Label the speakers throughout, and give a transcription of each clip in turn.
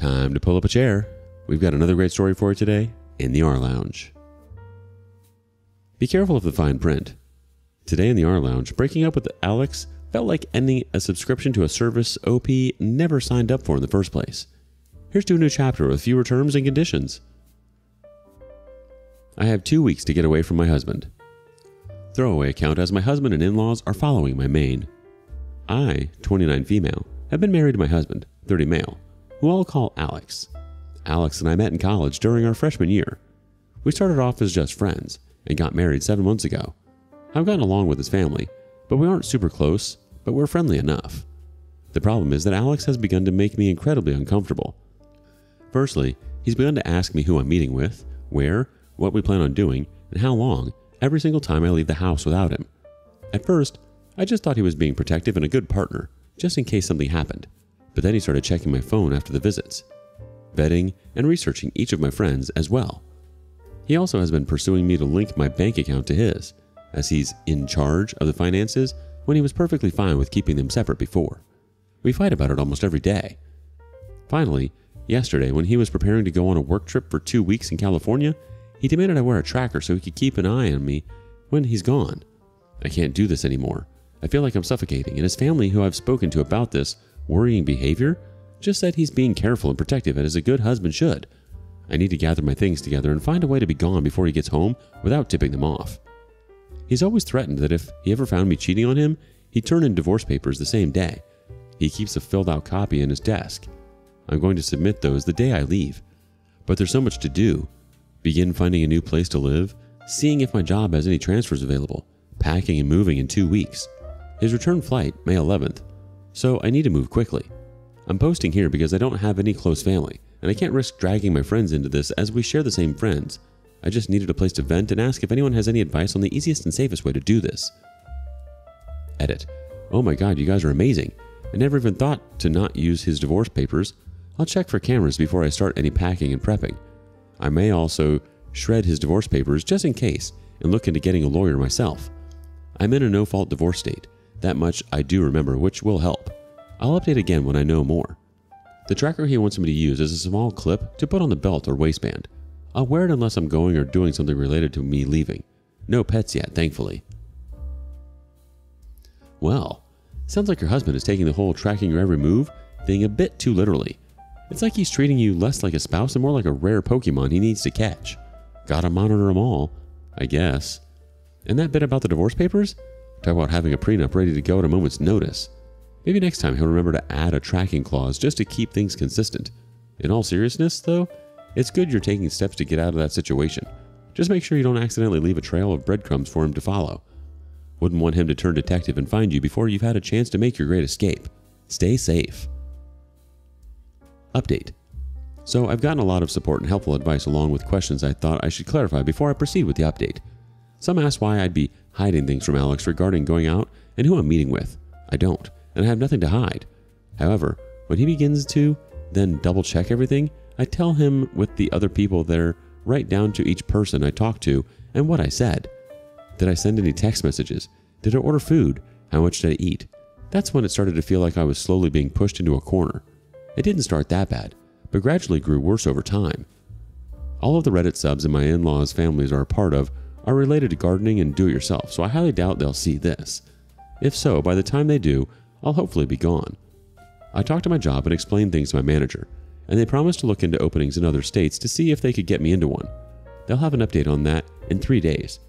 Speaker 1: Time to pull up a chair. We've got another great story for you today in the rLounge. Be careful of the fine print. Today in the rLounge, breaking up with Alex felt like ending a subscription to a service OP never signed up for in the first place. Here's to a new chapter with fewer terms and conditions. I have 2 weeks to get away from my husband. Throwaway account as my husband and in-laws are following my main. I, 29 female, have been married to my husband, 30 male, who I'll call Alex. Alex and I met in college during our freshman year. We started off as just friends and got married 7 months ago. I've gotten along with his family, but we aren't super close, but we're friendly enough. The problem is that Alex has begun to make me incredibly uncomfortable. Firstly, he's begun to ask me who I'm meeting with, where, what we plan on doing, and how long, every single time I leave the house without him. At first, I just thought he was being protective and a good partner, just in case something happened. But then he started checking my phone after the visits, vetting and researching each of my friends as well. He also has been pursuing me to link my bank account to his, as he's in charge of the finances when he was perfectly fine with keeping them separate before. We fight about it almost every day. Finally, yesterday when he was preparing to go on a work trip for 2 weeks in California, he demanded I wear a tracker so he could keep an eye on me when he's gone. I can't do this anymore. I feel like I'm suffocating, and his family, who I've spoken to about this worrying behavior, just said he's being careful and protective as a good husband should. I need to gather my things together and find a way to be gone before he gets home without tipping them off. He's always threatened that if he ever found me cheating on him, he'd turn in divorce papers the same day. He keeps a filled out copy in his desk. I'm going to submit those the day I leave. But there's so much to do. Begin finding a new place to live, seeing if my job has any transfers available, packing and moving in 2 weeks. His return flight, May 11th. So I need to move quickly. I'm posting here because I don't have any close family, and I can't risk dragging my friends into this as we share the same friends. I just needed a place to vent and ask if anyone has any advice on the easiest and safest way to do this. Edit. Oh my god, you guys are amazing. I never even thought to not use his divorce papers. I'll check for cameras before I start any packing and prepping. I may also shred his divorce papers just in case and look into getting a lawyer myself. I'm in a no-fault divorce state. That much I do remember, which will help. I'll update again when I know more. The tracker he wants me to use is a small clip to put on the belt or waistband. I'll wear it unless I'm going or doing something related to me leaving. No pets yet, thankfully. Well, sounds like your husband is taking the whole tracking your every move thing a bit too literally. It's like he's treating you less like a spouse and more like a rare Pokemon he needs to catch. Gotta monitor them all, I guess. And that bit about the divorce papers? Talk about having a prenup ready to go at a moment's notice. Maybe next time he'll remember to add a tracking clause just to keep things consistent. In all seriousness, though, it's good you're taking steps to get out of that situation. Just make sure you don't accidentally leave a trail of breadcrumbs for him to follow. Wouldn't want him to turn detective and find you before you've had a chance to make your great escape. Stay safe. Update. So I've gotten a lot of support and helpful advice along with questions I thought I should clarify before I proceed with the update. Some asked why I'd be hiding things from Alex regarding going out and who I'm meeting with. I don't, and I have nothing to hide. However, when he begins to then double check everything, I tell him with the other people there, right down to each person I talk to and what I said. Did I send any text messages? Did I order food? How much did I eat? That's when it started to feel like I was slowly being pushed into a corner. It didn't start that bad, but gradually grew worse over time. All of the Reddit subs in my in-laws' families are a part of are related to gardening and do-it-yourself, so I highly doubt they'll see this. If so, by the time they do, I'll hopefully be gone. I talked to my job and explained things to my manager, and they promised to look into openings in other states to see if they could get me into one. They'll have an update on that in 3 days.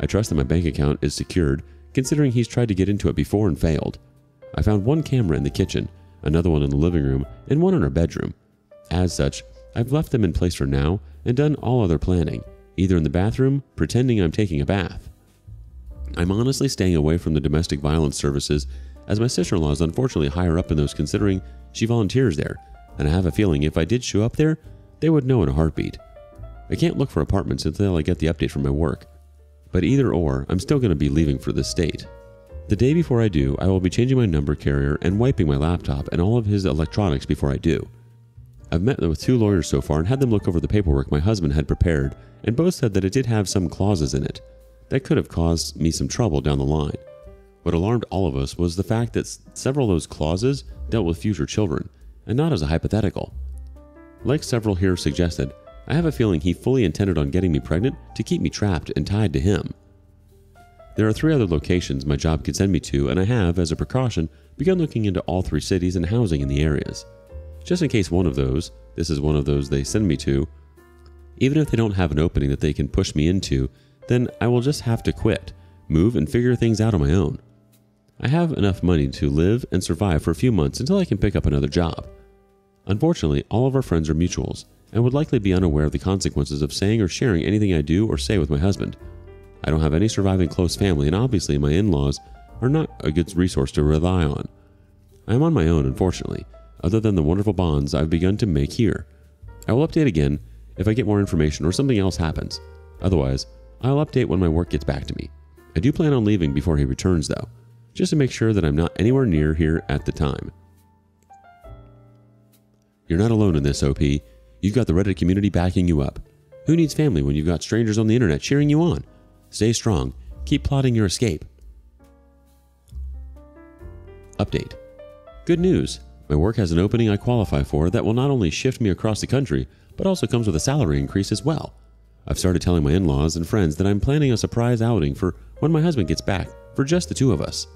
Speaker 1: I trust that my bank account is secured, considering he's tried to get into it before and failed. I found one camera in the kitchen, another one in the living room, and one in our bedroom. As such, I've left them in place for now and done all other planning, either in the bathroom, pretending I'm taking a bath. I'm honestly staying away from the domestic violence services as my sister-in-law is unfortunately higher up in those considering she volunteers there, and I have a feeling if I did show up there, they would know in a heartbeat. I can't look for apartments until I get the update from my work, but either or, I'm still going to be leaving for this state. The day before I do, I will be changing my number carrier and wiping my laptop and all of his electronics before I do. I've met with 2 lawyers so far and had them look over the paperwork my husband had prepared, and both said that it did have some clauses in it that could have caused me some trouble down the line. What alarmed all of us was the fact that several of those clauses dealt with future children, and not as a hypothetical. Like several here suggested, I have a feeling he fully intended on getting me pregnant to keep me trapped and tied to him. There are 3 other locations my job could send me to, and I have, as a precaution, begun looking into all 3 cities and housing in the areas. Just in case this is one of those they send me to, even if they don't have an opening that they can push me into, then I will just have to quit, move, and figure things out on my own. I have enough money to live and survive for a few months until I can pick up another job. Unfortunately, all of our friends are mutuals, and would likely be unaware of the consequences of saying or sharing anything I do or say with my husband. I don't have any surviving close family, and obviously my in-laws are not a good resource to rely on. I am on my own, unfortunately, other than the wonderful bonds I've begun to make here. I will update again if I get more information or something else happens. Otherwise, I'll update when my work gets back to me. I do plan on leaving before he returns, though, just to make sure that I'm not anywhere near here at the time. You're not alone in this, OP. You've got the Reddit community backing you up. Who needs family when you've got strangers on the internet cheering you on? Stay strong. Keep plotting your escape. Update. Good news. My work has an opening I qualify for that will not only shift me across the country, but also comes with a salary increase as well. I've started telling my in-laws and friends that I'm planning a surprise outing for when my husband gets back, for just the 2 of us.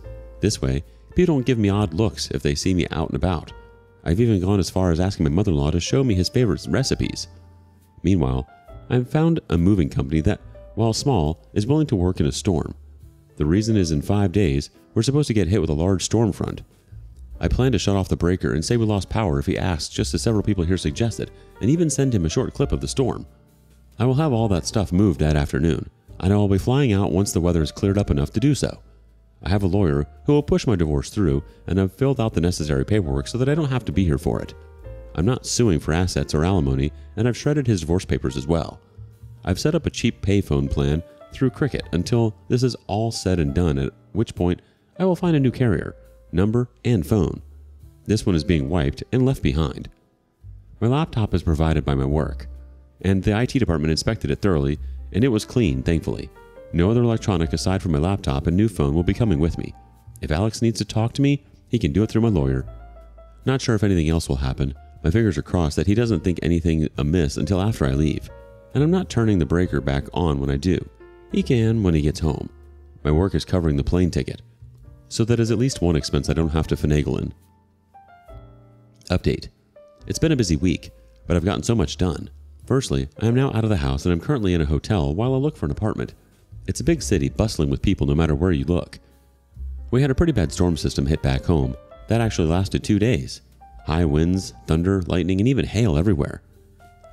Speaker 1: This way, people don't give me odd looks if they see me out and about. I've even gone as far as asking my mother-in-law to show me his favorite recipes. Meanwhile, I've found a moving company that, while small, is willing to work in a storm. The reason is in 5 days, we're supposed to get hit with a large storm front. I plan to shut off the breaker and say we lost power if he asks, just as several people here suggested, and even send him a short clip of the storm. I will have all that stuff moved that afternoon, and I will be flying out once the weather is cleared up enough to do so. I have a lawyer who will push my divorce through, and I've filled out the necessary paperwork so that I don't have to be here for it. I'm not suing for assets or alimony, and I've shredded his divorce papers as well. I've set up a cheap payphone plan through Cricket until this is all said and done, at which point I will find a new carrier, number, and phone. This one is being wiped and left behind. My laptop is provided by my work, and the IT department inspected it thoroughly, and it was clean, thankfully. No other electronic aside from my laptop and new phone will be coming with me. If Alex needs to talk to me, he can do it through my lawyer. Not sure if anything else will happen. My fingers are crossed that he doesn't think anything amiss until after I leave. And I'm not turning the breaker back on when I do. He can when he gets home. My work is covering the plane ticket, so that is at least one expense I don't have to finagle in. Update. It's been a busy week, but I've gotten so much done. Firstly, I am now out of the house and I'm currently in a hotel while I look for an apartment. It's a big city bustling with people no matter where you look. We had a pretty bad storm system hit back home. That actually lasted 2 days. High winds, thunder, lightning, and even hail everywhere.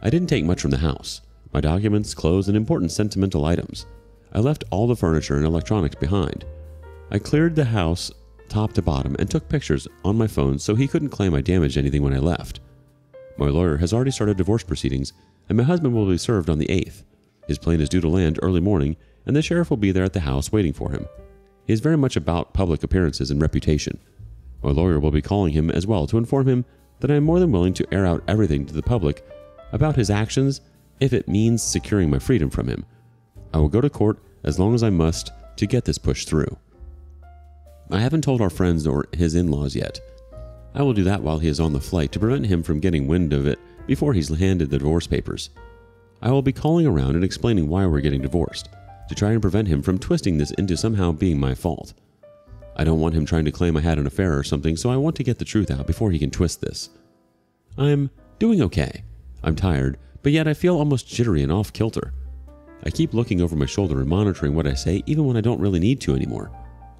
Speaker 1: I didn't take much from the house. My documents, clothes, and important sentimental items. I left all the furniture and electronics behind. I cleared the house top to bottom and took pictures on my phone so he couldn't claim I damaged anything when I left. My lawyer has already started divorce proceedings, and my husband will be served on the 8th. His plane is due to land early morning, and the sheriff will be there at the house waiting for him. He is very much about public appearances and reputation. My lawyer will be calling him as well to inform him that I am more than willing to air out everything to the public about his actions if it means securing my freedom from him. I will go to court as long as I must to get this pushed through. I haven't told our friends or his in-laws yet. I will do that while he is on the flight to prevent him from getting wind of it before he's handed the divorce papers. I will be calling around and explaining why we're getting divorced, to try and prevent him from twisting this into somehow being my fault. I don't want him trying to claim I had an affair or something, so I want to get the truth out before he can twist this. I'm doing okay. I'm tired, but yet I feel almost jittery and off-kilter. I keep looking over my shoulder and monitoring what I say even when I don't really need to anymore.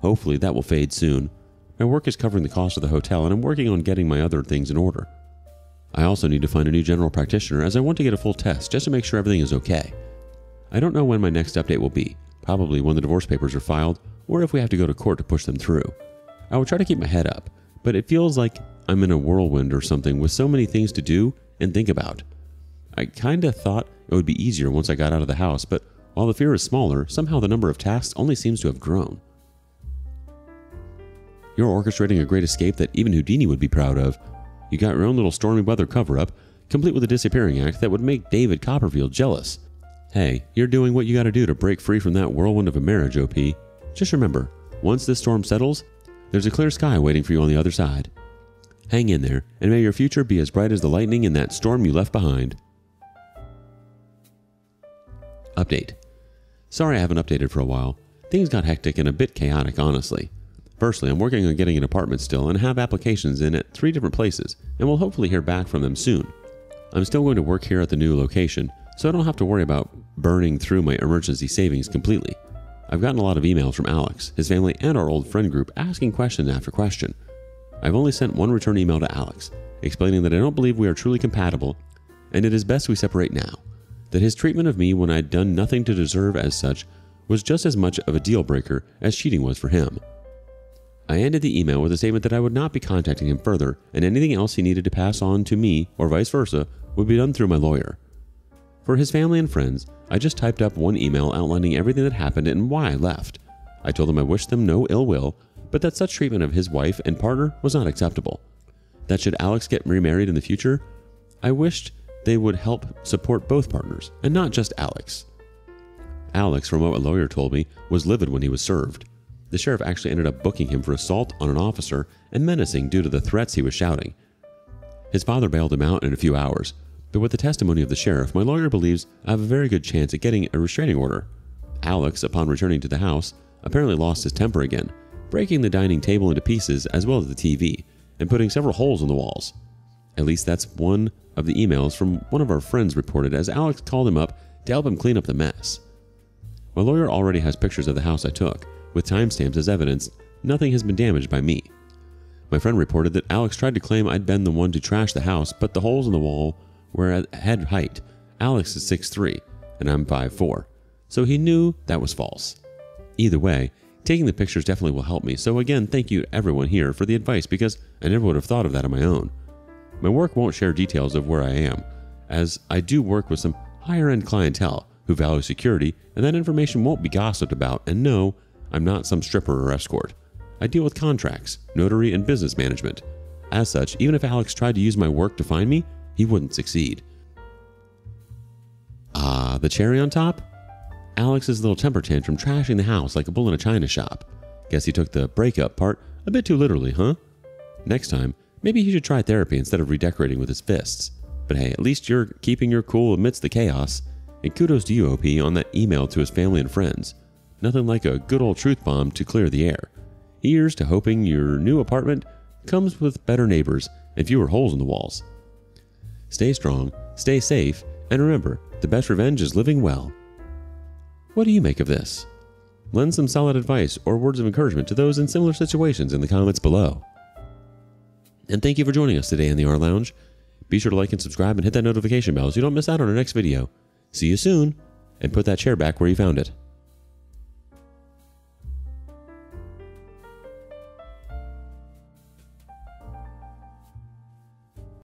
Speaker 1: Hopefully that will fade soon. My work is covering the cost of the hotel and I'm working on getting my other things in order. I also need to find a new general practitioner as I want to get a full test just to make sure everything is okay. I don't know when my next update will be, probably when the divorce papers are filed or if we have to go to court to push them through. I will try to keep my head up, but it feels like I'm in a whirlwind or something with so many things to do and think about. I kinda thought it would be easier once I got out of the house, but while the fear is smaller, somehow the number of tasks only seems to have grown. You're orchestrating a great escape that even Houdini would be proud of. You got your own little stormy weather cover-up, complete with a disappearing act that would make David Copperfield jealous. Hey, you're doing what you gotta do to break free from that whirlwind of a marriage, OP. Just remember, once this storm settles, there's a clear sky waiting for you on the other side. Hang in there, and may your future be as bright as the lightning in that storm you left behind. Update. Sorry I haven't updated for a while. Things got hectic and a bit chaotic, honestly. Firstly, I'm working on getting an apartment still and have applications in at 3 different places, and will hopefully hear back from them soon. I'm still going to work here at the new location, so I don't have to worry about burning through my emergency savings completely. I've gotten a lot of emails from Alex, his family, and our old friend group asking question after question. I've only sent one return email to Alex, explaining that I don't believe we are truly compatible, and it is best we separate now. That his treatment of me when I'd done nothing to deserve as such was just as much of a deal breaker as cheating was for him. I ended the email with a statement that I would not be contacting him further, and anything else he needed to pass on to me, or vice versa, would be done through my lawyer. For his family and friends, I just typed up one email outlining everything that happened and why I left. I told them I wished them no ill will, but that such treatment of his wife and partner was not acceptable. That should Alex get remarried in the future, I wished they would help support both partners, and not just Alex. Alex, from what a lawyer told me, was livid when he was served. The sheriff actually ended up booking him for assault on an officer and menacing due to the threats he was shouting. His father bailed him out in a few hours, but with the testimony of the sheriff, my lawyer believes I have a very good chance at getting a restraining order. Alex, upon returning to the house, apparently lost his temper again, breaking the dining table into pieces as well as the TV, and putting several holes in the walls. At least that's one of the emails from one of our friends reported as Alex called him up to help him clean up the mess. My lawyer already has pictures of the house I took, with timestamps as evidence nothing has been damaged by me. My friend reported that Alex tried to claim I'd been the one to trash the house, but the holes in the wall were at head height. Alex is 6'3", and I'm 5'4", so he knew that was false. Either way, taking the pictures definitely will help me, so again, thank you to everyone here for the advice because I never would have thought of that on my own. My work won't share details of where I am, as I do work with some higher-end clientele who value security, and that information won't be gossiped about, and no, I'm not some stripper or escort. I deal with contracts, notary, and business management. As such, even if Alex tried to use my work to find me, he wouldn't succeed. The cherry on top? Alex's little temper tantrum trashing the house like a bull in a china shop. Guess he took the breakup part a bit too literally, huh? Next time, maybe he should try therapy instead of redecorating with his fists. But hey, at least you're keeping your cool amidst the chaos. And kudos to you, OP, on that email to his family and friends. Nothing like a good old truth bomb to clear the air. Here's to hoping your new apartment comes with better neighbors and fewer holes in the walls. Stay strong, stay safe, and remember, the best revenge is living well. What do you make of this? Lend some solid advice or words of encouragement to those in similar situations in the comments below. And thank you for joining us today in the rLounge. Be sure to like and subscribe and hit that notification bell so you don't miss out on our next video. See you soon, and put that chair back where you found it.